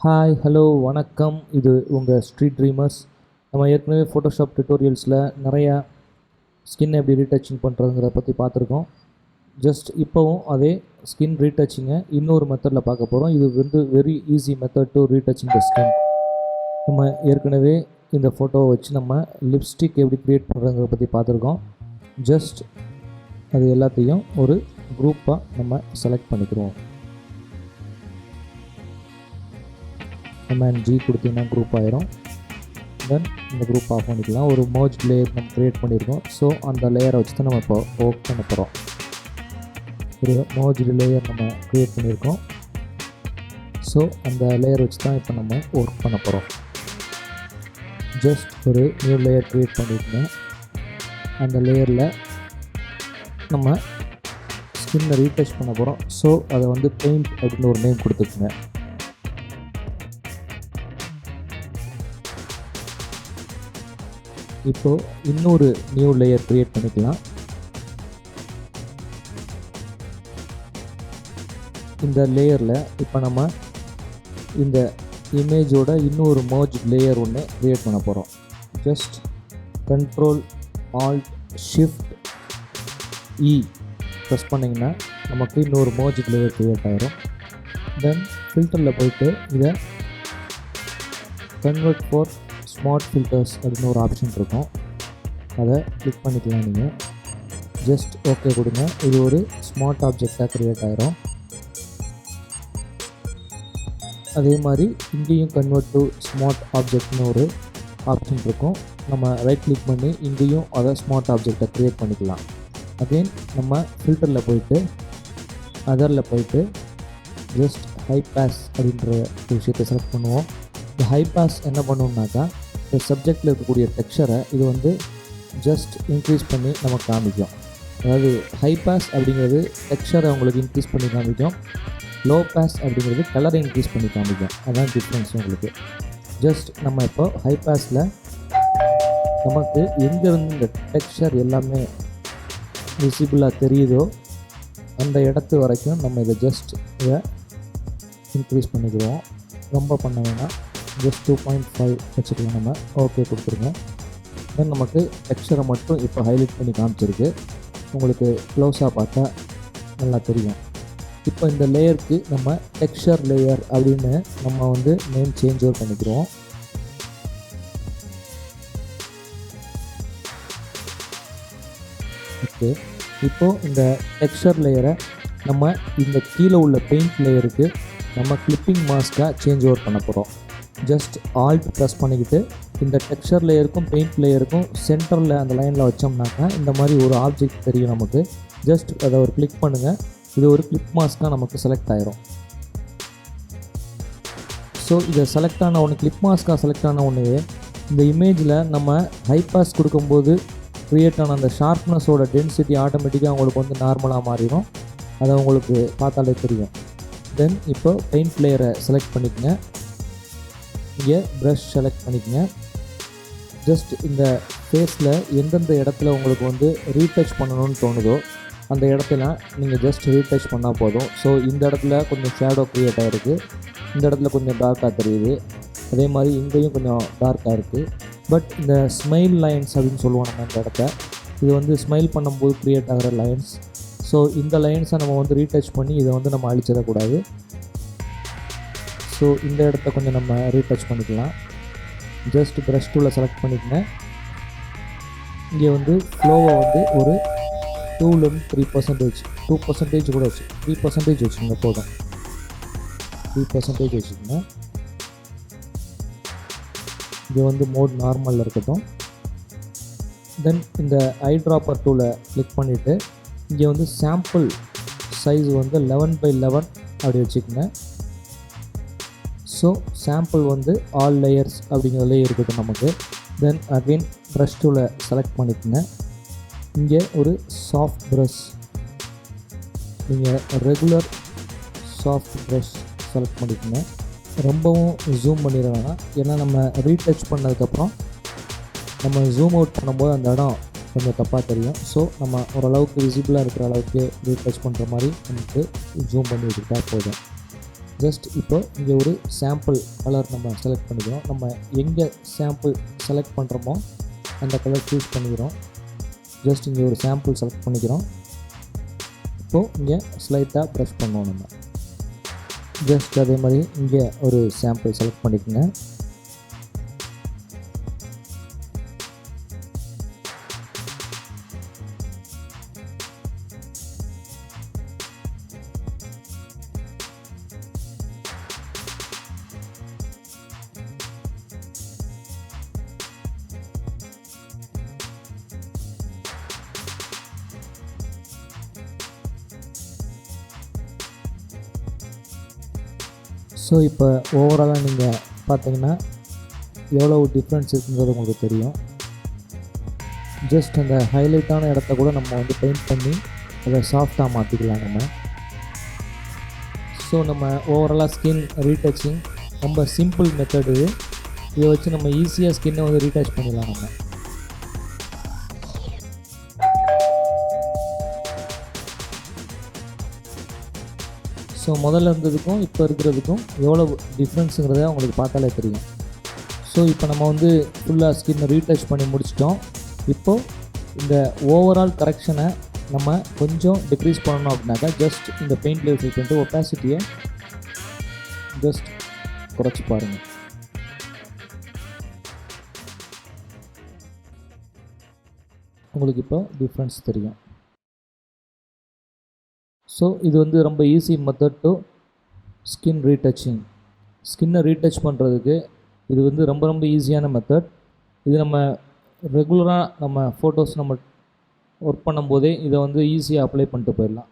Hi hello வணக்கம். இது உங்கள் ஸ்ட்ரீட் ட்ரீமர்ஸ். நம்ம ஏற்கனவே ஃபோட்டோஷாப் டுட்டோரியல்ஸில் நிறையா ஸ்கின் எப்படி ரீடச்சிங் பண்ணுறதுங்கிறத பற்றி பார்த்துருக்கோம். ஜஸ்ட் இப்போவும் அதே ஸ்கின் ரீடச்சிங்கை இன்னொரு மெத்தடில் பார்க்க போகிறோம். இது வந்து very easy method to retouching the skin. நம்ம ஏற்கனவே இந்த ஃபோட்டோவை வச்சு நம்ம லிப்ஸ்டிக் எப்படி க்ரியேட் பண்ணுறதுங்கிறத பற்றி பார்த்துருக்கோம். ஜஸ்ட் அது எல்லாத்தையும் ஒரு குரூப்பாக நம்ம செலக்ட் பண்ணிக்கிறோம். கமாண்ட் G கொடுத்தீங்கன்னா குரூப் ஆயிரும். தென் இந்த குரூப் ஆஃப் பண்ணிக்கலாம். ஒரு மர்ஜ் லேயர் நம்ம க்ரியேட் பண்ணியிருக்கோம். ஸோ அந்த லேயரை வச்சு தான் நம்ம இப்போ ஒர்க் பண்ண போகிறோம். ஒரு மர்ஜ் லேயர் நம்ம க்ரியேட் பண்ணியிருக்கோம். ஸோ அந்த லேயர் வச்சு தான் இப்போ நம்ம ஒர்க் பண்ண போகிறோம். ஜஸ்ட் ஒரு நியூ லேயர் க்ரியேட் பண்ணியிருக்கோங்க. அந்த லேயரில் நம்ம ஸ்கின்னை ரீடச் பண்ண போகிறோம். ஸோ அதை வந்து பெயிண்ட் அப்படின்னு ஒரு நேம் கொடுத்துக்குங்க. இப்போது இன்னொரு நியூ லேயர் க்ரியேட் பண்ணிக்கலாம். இந்த லேயரில் இப்போ நம்ம இந்த இமேஜோட இன்னொரு மர்ஜ் லேயர் ஒன்று க்ரியேட் பண்ண போகிறோம். Just Ctrl Alt Shift E press பண்ணிங்கன்னா நமக்கு இன்னொரு மர்ஜ் லேயர் க்ரியேட் ஆகிரும். தென் ஃபில்டரில் போயிட்டு இதை கன்வெர்ட் ஃபார் ஸ்மார்ட் ஃபில்டர்ஸ் அப்படின்னு ஒரு ஆப்ஷன் இருக்கும். அதை கிளிக் பண்ணிக்கலாம். நீங்கள் ஜஸ்ட் ஓகே கொடுங்க. இது ஒரு ஸ்மார்ட் ஆப்ஜெக்டாக க்ரியேட் ஆகிரும். அதே மாதிரி இங்கேயும் கன்வெர்ட் டு ஸ்மார்ட் ஆப்ஜெக்ட்னு ஒரு ஆப்ஷன் இருக்கும். நம்ம ரைட் கிளிக் பண்ணி இங்கேயும் அதை ஸ்மார்ட் ஆப்ஜெக்டை க்ரியேட் பண்ணிக்கலாம். அகெயின் நம்ம ஃபில்டரில் போயிட்டு அதரில் போயிட்டு ஜஸ்ட் ஹை பாஸ் அப்படின்ற ஒரு விஷயத்தை செலக்ட் பண்ணுவோம். இந்த ஹை பாஸ் என்ன பண்ணுவோம்னாக்கா இந்த சப்ஜெக்டில் இருக்கக்கூடிய டெக்ஸ்சரை இது வந்து ஜஸ்ட் இன்க்ரீஸ் பண்ணி நமக்கு காமிக்கும். அதாவது ஹை பாஸ் அப்படிங்கிறது டெக்ஸ்சரை உங்களுக்கு இன்க்ரீஸ் பண்ணி காமிக்கும். லோ பாஸ் அப்படிங்கிறது கலரை இன்க்ரீஸ் பண்ணி காமிக்கும். அதான் டிஃப்ரென்ஸ் உங்களுக்கு. ஜஸ்ட் நம்ம இப்போ ஹை பாஸில் நமக்கு எங்கேருந்து இந்த டெக்ஸ்சர் எல்லாமே விசிபிளாக தெரியுதோ அந்த இடத்து வரைக்கும் நம்ம இதை ஜஸ்ட் இதை இன்க்ரீஸ் பண்ணிக்கிறோம். ரொம்ப பண்ண வேணாம். ஜஸ்ட் 2.5 வச்சுக்கலாம். நம்ம ஓகே கொடுத்துருங்க. தென் நமக்கு டெக்ஸ்சரை மட்டும் இப்போ ஹைலைட் பண்ணி காமிச்சிருக்கு. உங்களுக்கு க்ளோஸாக பார்த்தா நல்லா தெரியும். இப்போ இந்த லேயருக்கு நம்ம டெக்ஸ்சர் லேயர் அப்படின்னு நம்ம வந்து நேம் சேஞ்ச் ஓவர் பண்ணிக்கிறோம். ஓகே, இப்போது இந்த டெக்ஸ்சர் லேயரை நம்ம இந்த கீழே உள்ள பெயிண்ட் லேயருக்கு நம்ம கிளிப்பிங் மாஸ்க்காக சேஞ்ச் ஓவர் பண்ண போகிறோம். ஜஸ்ட் ஆல்ட் ப்ரெஸ் பண்ணிக்கிட்டு இந்த டெக்ஸ்சர் லேயருக்கும் பெயிண்ட் லேயருக்கும் சென்டரில் அந்த லைனில் வச்சோம்னாக்கா இந்த மாதிரி ஒரு ஆப்ஜெக்ட் தெரியும் நமக்கு. ஜஸ்ட் அதை ஒரு கிளிக் பண்ணுங்கள். இது ஒரு கிளிப் மாஸ்க்காக நமக்கு செலக்ட் ஆகிரும். ஸோ இதை செலக்ட் ஆன ஒன்று கிளிப் மாஸ்க்காக செலக்ட் ஆன ஒன்றே இந்த இமேஜில் நம்ம ஹை பாஸ் கொடுக்கும்போது க்ரியேட் ஆன அந்த ஷார்ப்னஸோட டென்சிட்டி ஆட்டோமேட்டிக்காக உங்களுக்கு வந்து நார்மலாக மாறிடும். அதை உங்களுக்கு பார்த்தாலே தெரியும். தென் இப்போ பெயிண்ட் லேயரை செலக்ட் பண்ணிக்கங்க. இங்கே ப்ரஷ் செலக்ட் பண்ணிக்கங்க. ஜஸ்ட் இந்த ஃபேஸில் எந்தெந்த இடத்துல உங்களுக்கு வந்து ரீடச் பண்ணணும்னு தோணுதோ அந்த இடத்துல நீங்கள் ஜஸ்ட் ரீடச் பண்ணால் போதும். ஸோ இந்த இடத்துல கொஞ்சம் ஷேடோ க்ரியேட் ஆகிருக்கு. இந்த இடத்துல கொஞ்சம் டார்க்காக தெரியுது. அதே மாதிரி இங்கேயும் கொஞ்சம் டார்க்காக இருக்குது. பட் இந்த ஸ்மைல் லைன்ஸ் அப்படின்னு சொல்லுவோம் நம்ம இந்த இடத்த. இது வந்து ஸ்மைல் பண்ணும்போது க்ரியேட் ஆகிற லைன்ஸ். ஸோ இந்த லைன்ஸை நம்ம வந்து ரீடச் பண்ணி இதை வந்து நம்ம அழிச்சிடக்கூடாது. ஸோ இந்த இடத்த கொஞ்சம் நம்ம ரீடச் பண்ணிக்கலாம். ஜஸ்ட் ப்ரஷ் டூலை செலக்ட் பண்ணிக்கங்க. இங்கே வந்து ஃப்ளோவை வந்து ஒரு 2% 3%, 2% கூட வச்சு 3% வச்சுக்கோங்க போதும். 3% வச்சுக்கோங்க. இங்கே வந்து மோட் நார்மலில் இருக்கட்டும். தென் இந்த ஐ ட்ராப்பர் டூலை கிளிக் பண்ணிவிட்டு இங்கே வந்து சாம்பிள் சைஸ் வந்து 11/11 அப்படி வச்சுக்கோங்க. ஸோ சாம்பிள் வந்து ஆல் லேயர்ஸ் அப்படிங்கிறதுலே இருக்கட்டும் நமக்கு. தென் அகெயின் ப்ரஷ் டூலை செலக்ட் பண்ணிக்கோங்க. இங்கே ஒரு சாஃப்ட் ப்ரஷ், நீங்கள் ரெகுலர் சாஃப்ட் ப்ரஷ் செலக்ட் பண்ணிக்கோங்க. ரொம்பவும் ஜூம் பண்ணிட வேணாம். ஏன்னா நம்ம ரீடச் பண்ணதுக்கப்புறம் நம்ம ஜூம் அவுட் பண்ணும்போது அந்த இடம் கொஞ்சம் தப்பாக தெரியும். ஸோ நம்ம ஓரளவுக்கு விசிபிளாக இருக்கிற அளவுக்கு ரீடச் பண்ணுற மாதிரி நமக்கு ஜூம் பண்ணி வச்சுக்கிட்டா போதும். ஜஸ்ட் இப்போ இங்கே ஒரு சாம்பிள் கலர் நம்ம செலக்ட் பண்ணிக்கிறோம். நம்ம எங்கே சாம்பிள் செலக்ட் பண்ணுறோமோ அந்த கலர் சூஸ் பண்ணிக்கிறோம். ஜஸ்ட் இங்கே ஒரு சாம்பிள் செலக்ட் பண்ணிக்கிறோம். இப்போது இங்கே ஸ்லைட்டாக ப்ரஷ் பண்ணுவோம் நம்ம. ஜஸ்ட் அதே மாதிரி இங்கே ஒரு சாம்பிள் செலக்ட் பண்ணிக்கோங்க. ஸோ இப்போ ஓவராலாக நீங்கள் பார்த்தீங்கன்னா எவ்வளோ டிஃப்ரென்ஸ் இருக்குங்கிறது உங்களுக்கு தெரியும். ஜஸ்ட் அந்த ஹைலைட்டான இடத்த கூட நம்ம வந்து பெயிண்ட் பண்ணி அதை சாஃப்டாக மாற்றிக்கலாம் நம்ம. ஸோ நம்ம ஓவராலாக ஸ்கின் ரீடச்சிங் ரொம்ப சிம்பிள் மெத்தட் இது. இதை வச்சு நம்ம ஈஸியாக ஸ்கின்னை வந்து ரீடச் பண்ணிடலாம் நம்ம. ஸோ முதல்ல இருந்ததுக்கும் இப்போ இருக்கிறதுக்கும் எவ்வளோ டிஃப்ரென்ஸுங்கிறத உங்களுக்கு பார்த்தாலே தெரியும். ஸோ இப்போ நம்ம வந்து ஃபுல்லாக ஸ்கின்னை ரீடச் பண்ணி முடிச்சிட்டோம். இப்போது இந்த ஓவரால் கரெக்ஷனை நம்ம கொஞ்சம் டிக்ரீஸ் பண்ணணும் அப்படின்னாக்கா ஜஸ்ட் இந்த பெயிண்ட் லேயர் ஃபில் பண்ணிட்டு ஒப்பாசிட்டியை ஜஸ்ட் குறைச்சி பாருங்கள். உங்களுக்கு இப்போ டிஃப்ரென்ஸ் தெரியும். ஸோ இது வந்து ரொம்ப easy method to skin retouching. ஸ்கின்னை ரீடச் பண்ணுறதுக்கு இது வந்து ரொம்ப ரொம்ப ஈஸியான மெத்தட். இது நம்ம ரெகுலராக நம்ம ஃபோட்டோஸ் நம்ம ஒர்க் பண்ணும்போதே இதை வந்து ஈஸியாக அப்ளை பண்ணிட்டு போயிடலாம்.